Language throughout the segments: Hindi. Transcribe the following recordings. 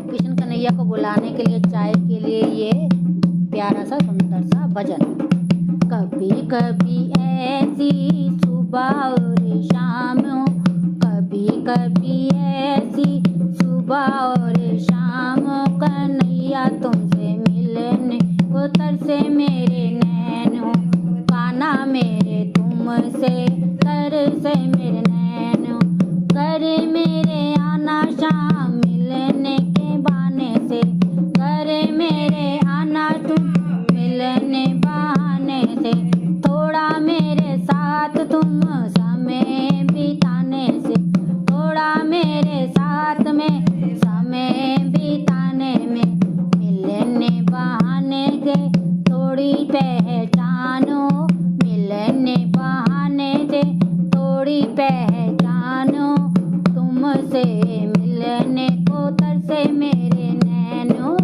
कृष्ण कन्हैया को बुलाने के लिए चाय के लिए ये प्यारा सा सुंदर सा भजन। कभी कभी ऐसी सुबह और शाम हो, कभी कभी ऐसी सुबह और शाम हो, कन्हैया तुमसे मिलने को तरसे मेरे नैन हो, कान्हा मेरे तुमसे तरसे मेरे नैन हो, करे मेरे आना शाम मिलने के बहाने से, करे मेरे आना तुम मिलने बहाने से, थोड़ा मेरे साथ तुम समय बिताने से, थोड़ा मेरे साथ में समय बिताने में, मिलने बहाने से थोड़ी पहचानो, मिलने बहाने से थोड़ी पहचानो, तुमसे मिलने को तरसे मेरे नैनो,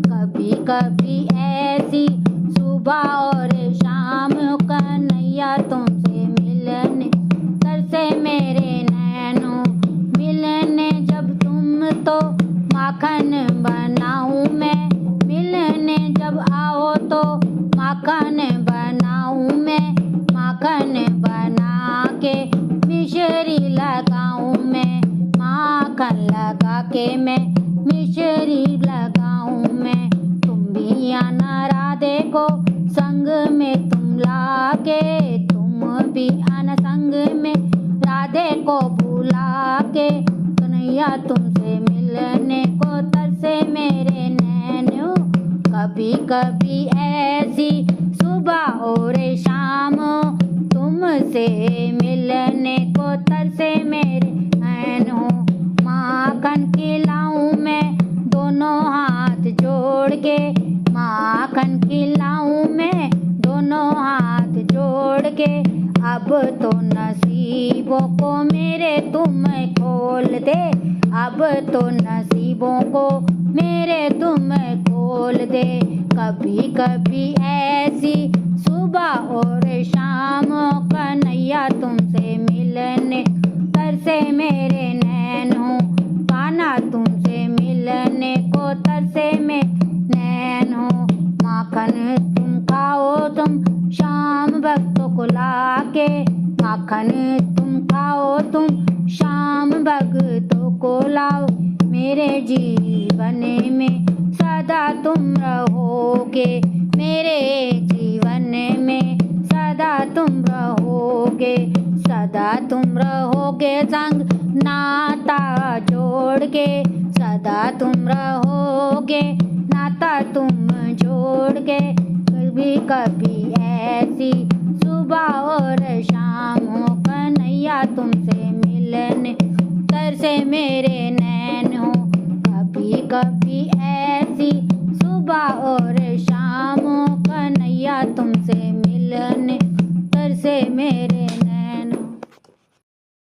कभी कभी ऐसी सुबह और शाम हो, कन्हैया तुमसे मिलने तरसे मेरे नैनो, मिलने जब तुम तो माखन बनाऊं मैं, मिलने जब आओ तो माखन बनाऊं मैं, माखन बना के मिश्री लगाऊं मैं, माखन लगा के मैं मिश्री लगाऊं मैं, तुम भी आना राधे को संग में तुम लाके, तुम भी आना संग में राधे को बुला के, कन्हैया तुमसे मिलने को तरसे मेरे नैनो, कभी कभी ऐसी सुबह और शाम हो, तुमसे मिलने को तरसे मेरे नैन हो, माखन खिलाऊं मैं दोनों हाथ जोड़ के, माखन खिलाऊं मैं दोनों हाथ जोड़ के, अब तो नसीबों को मेरे तुम खोल दे, अब तो नसीबों को मेरे तुम खोल दे, कभी कभी ऐसी सुबह और शाम हो, कन्हैया तुमसे मिलने तरसे मेरे नैन हो, कान्हा तुमसे मिलने को तरसे मेरे नैन हो, माखन तुम खाओ तुम शाम भक्तों को लाके, माखन तुम खाओ तुम शाम भक्तों को लाओ, मेरे जीवन में सदा तुम रहोगे, मेरे जीवन में सदा तुम रहोगे, सदा तुम रहोगे संग नाता जोड़ के, सदा तुम रहोगे नाता तुम जोड़ के, कभी कभी ऐसी सुबह और शाम हो, कन्हैया तुमसे मिलने तरसे मेरे